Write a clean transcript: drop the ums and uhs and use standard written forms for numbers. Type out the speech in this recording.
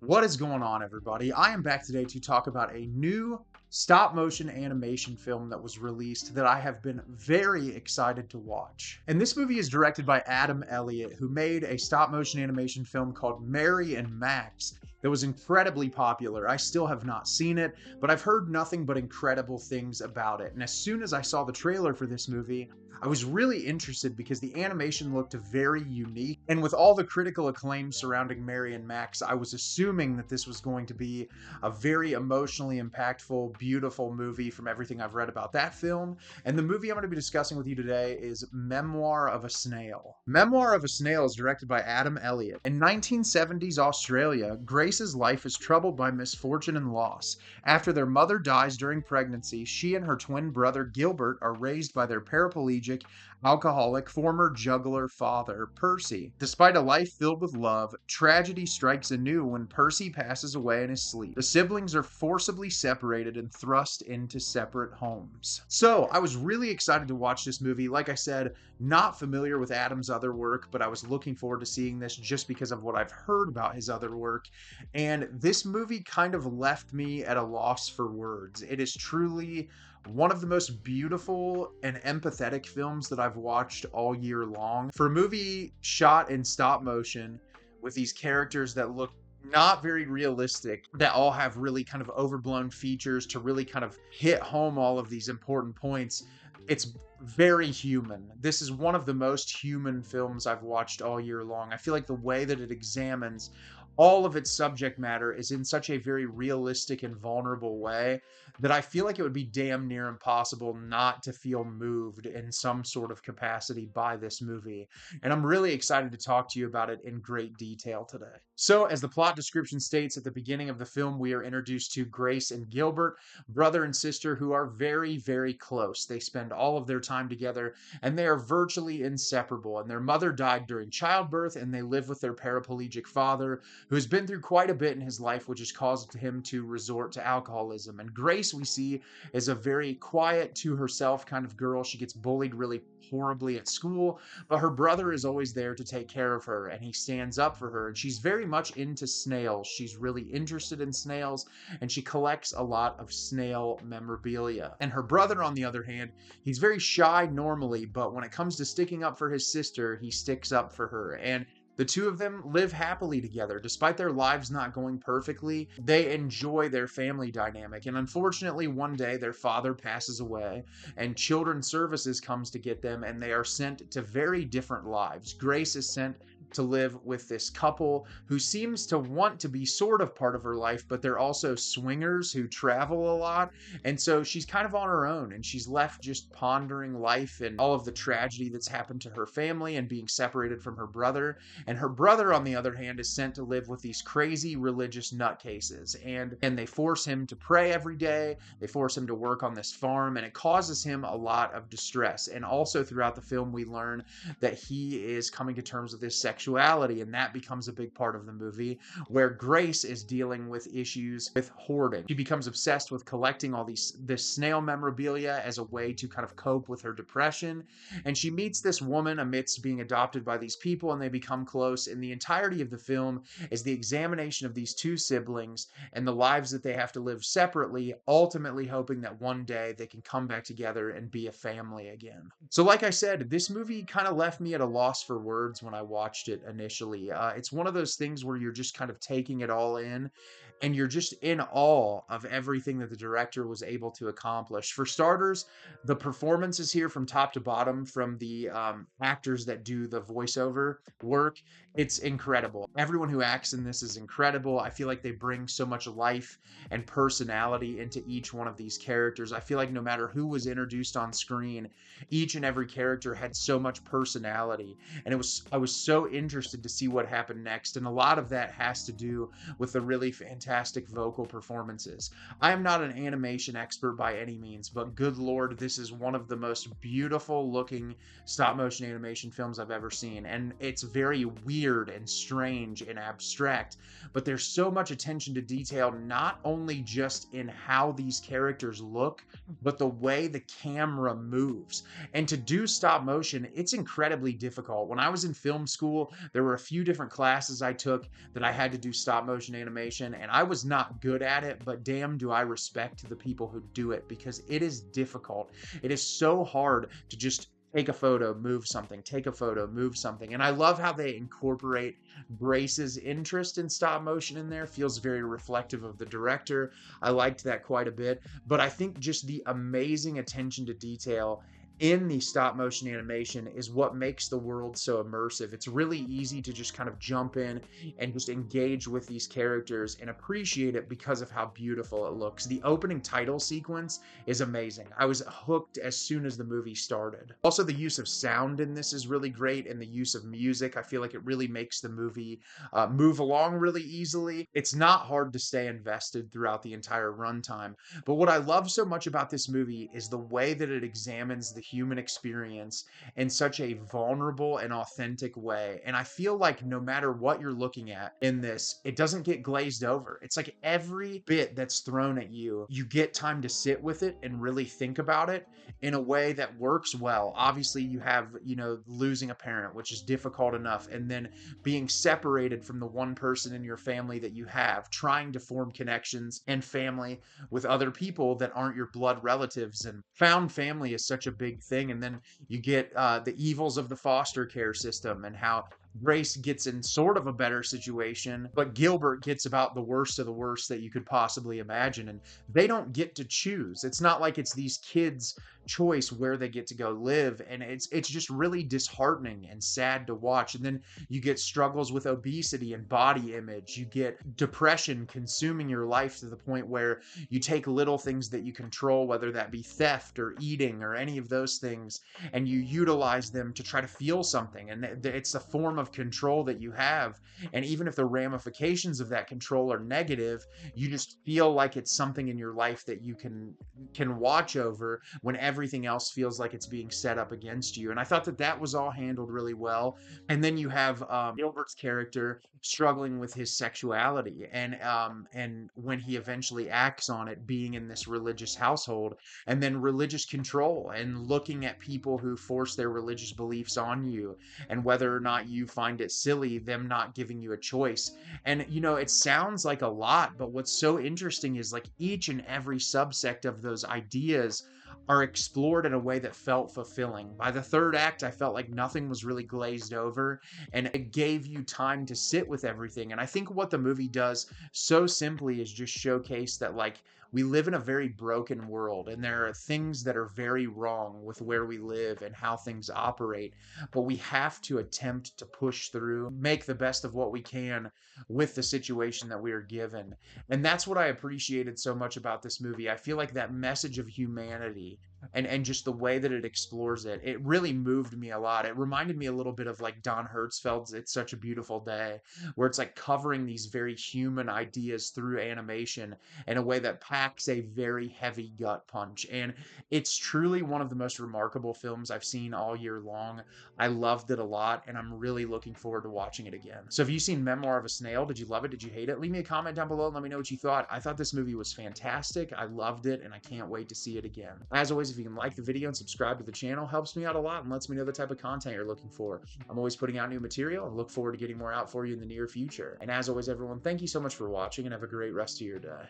What is going on, everybody? I am back today to talk about a new stop motion animation film that was released that I have been very excited to watch. And this movie is directed by Adam Elliot, who made a stop motion animation film called Mary and Max that was incredibly popular. I still have not seen it, but I've heard nothing but incredible things about it. And as soon as I saw the trailer for this movie, I was really interested because the animation looked very unique. And with all the critical acclaim surrounding Mary and Max, I was assuming that this was going to be a very emotionally impactful, beautiful movie from everything I've read about that film. And the movie I'm going to be discussing with you today is Memoir of a Snail. Memoir of a Snail is directed by Adam Elliot. In 1970s Australia, Grace's life is troubled by misfortune and loss. After their mother dies during pregnancy, she and her twin brother Gilbert are raised by their paraplegic, alcoholic, former juggler father, Percy. Despite a life filled with love, tragedy strikes anew when Percy passes away in his sleep. The siblings are forcibly separated and thrust into separate homes. So, I was really excited to watch this movie. Like I said, not familiar with Adam's other work, but I was looking forward to seeing this just because of what I've heard about his other work. And this movie kind of left me at a loss for words. It is truly one of the most beautiful and empathetic films that I've watched all year long. For a movie shot in stop motion with these characters that look not very realistic, that all have really kind of overblown features to really kind of hit home all of these important points, it's very human. This is one of the most human films I've watched all year long. I feel like the way that it examines all of its subject matter is in such a very realistic and vulnerable way that I feel like it would be damn near impossible not to feel moved in some sort of capacity by this movie. And I'm really excited to talk to you about it in great detail today. So, as the plot description states at the beginning of the film, we are introduced to Grace and Gilbert, brother and sister, who are very, very close. They spend all of their time together and they are virtually inseparable. And their mother died during childbirth and they live with their paraplegic father, who has been through quite a bit in his life, which has caused him to resort to alcoholism. And Grace, we see, is a very quiet, to herself kind of girl. She gets bullied really horribly at school, but her brother is always there to take care of her, and he stands up for her. And she's very much into snails. She's really interested in snails, and she collects a lot of snail memorabilia. And her brother, on the other hand, he's very shy normally, but when it comes to sticking up for his sister, he sticks up for her. And the two of them live happily together. Despite their lives not going perfectly, they enjoy their family dynamic. And unfortunately, one day their father passes away and Children's Services comes to get them, and they are sent to very different lives. Grace is sent to live with this couple who seems to want to be sort of part of her life, but they're also swingers who travel a lot. And so she's kind of on her own, and she's left just pondering life and all of the tragedy that's happened to her family and being separated from her brother. And her brother, on the other hand, is sent to live with these crazy religious nutcases. And they force him to pray every day. They force him to work on this farm, and it causes him a lot of distress. And also throughout the film, we learn that he is coming to terms with his sexuality, and that becomes a big part of the movie, where Grace is dealing with issues with hoarding. She becomes obsessed with collecting all this snail memorabilia as a way to kind of cope with her depression. And she meets this woman amidst being adopted by these people, and they become close. And the entirety of the film is the examination of these two siblings and the lives that they have to live separately, ultimately hoping that one day they can come back together and be a family again. So like I said, this movie kind of left me at a loss for words when I watched it initially. It's one of those things where you're just kind of taking it all in, and you're just in awe of everything that the director was able to accomplish. For starters, the performances here from top to bottom from the actors that do the voiceover work, it's incredible. Everyone who acts in this is incredible. I feel like they bring so much life and personality into each one of these characters. I feel like no matter who was introduced on screen, each and every character had so much personality, and I was so interested to see what happened next. And a lot of that has to do with the really fantastic vocal performances. I am not an animation expert by any means, but good Lord, this is one of the most beautiful looking stop motion animation films I've ever seen. And it's very weird and strange and abstract, but there's so much attention to detail, not only just in how these characters look, but the way the camera moves. And to do stop motion, it's incredibly difficult. When I was in film school, school, there were a few different classes I took that I had to do stop motion animation, and I was not good at it, but damn do I respect the people who do it, because it is difficult. It is so hard to just take a photo, move something, take a photo, move something. And I love how they incorporate Grace's interest in stop motion in there. Feels very reflective of the director. I liked that quite a bit. But I think just the amazing attention to detail in the stop motion animation is what makes the world so immersive. It's really easy to just kind of jump in and just engage with these characters and appreciate it because of how beautiful it looks. The opening title sequence is amazing. I was hooked as soon as the movie started. Also, the use of sound in this is really great, and the use of music. I feel like it really makes the movie move along really easily. It's not hard to stay invested throughout the entire runtime. But what I love so much about this movie is the way that it examines the human experience in such a vulnerable and authentic way. And I feel like no matter what you're looking at in this, it doesn't get glazed over. It's like every bit that's thrown at you, you get time to sit with it and really think about it in a way that works well. Obviously, you have, losing a parent, which is difficult enough, and then being separated from the one person in your family that you have, trying to form connections and family with other people that aren't your blood relatives. And found family is such a big thing. And then you get the evils of the foster care system, and how Grace gets in sort of a better situation, but Gilbert gets about the worst of the worst that you could possibly imagine. And they don't get to choose. It's not like it's these kids' choice where they get to go live. And it's just really disheartening and sad to watch. And then you get struggles with obesity and body image. You get depression consuming your life to the point where you take little things that you control, whether that be theft or eating or any of those things, and you utilize them to try to feel something. And it's a form of control that you have. And even if the ramifications of that control are negative, you just feel like it's something in your life that you can watch over when everything else feels like it's being set up against you. And I thought that was all handled really well. And then you have Gilbert's character struggling with his sexuality, and when he eventually acts on it, being in this religious household, and then religious control, and looking at people who force their religious beliefs on you, and whether or not you find it silly, them not giving you a choice. And it sounds like a lot, but what's so interesting is like each and every subsect of those ideas are explored in a way that felt fulfilling. By the third act, I felt like nothing was really glazed over, and it gave you time to sit with everything. And I think what the movie does so simply is just showcase that, like, we live in a very broken world, and there are things that are very wrong with where we live and how things operate, but we have to attempt to push through, make the best of what we can with the situation that we are given. And that's what I appreciated so much about this movie. I feel like that message of humanity and just the way that it explores it, it really moved me a lot. It reminded me a little bit of like Don Hertzfeld's It's Such a Beautiful Day, where it's like covering these very human ideas through animation in a way that packs a very heavy gut punch. And it's truly one of the most remarkable films I've seen all year long. I loved it a lot, and I'm really looking forward to watching it again. So have you seen Memoir of a Snail? Did you love it? Did you hate it? Leave me a comment down below and let me know what you thought. I thought this movie was fantastic. I loved it, and I can't wait to see it again. As always, if you can like the video and subscribe to the channel, helps me out a lot and lets me know the type of content you're looking for. I'm always putting out new material and look forward to getting more out for you in the near future. And as always, everyone, thank you so much for watching, and have a great rest of your day.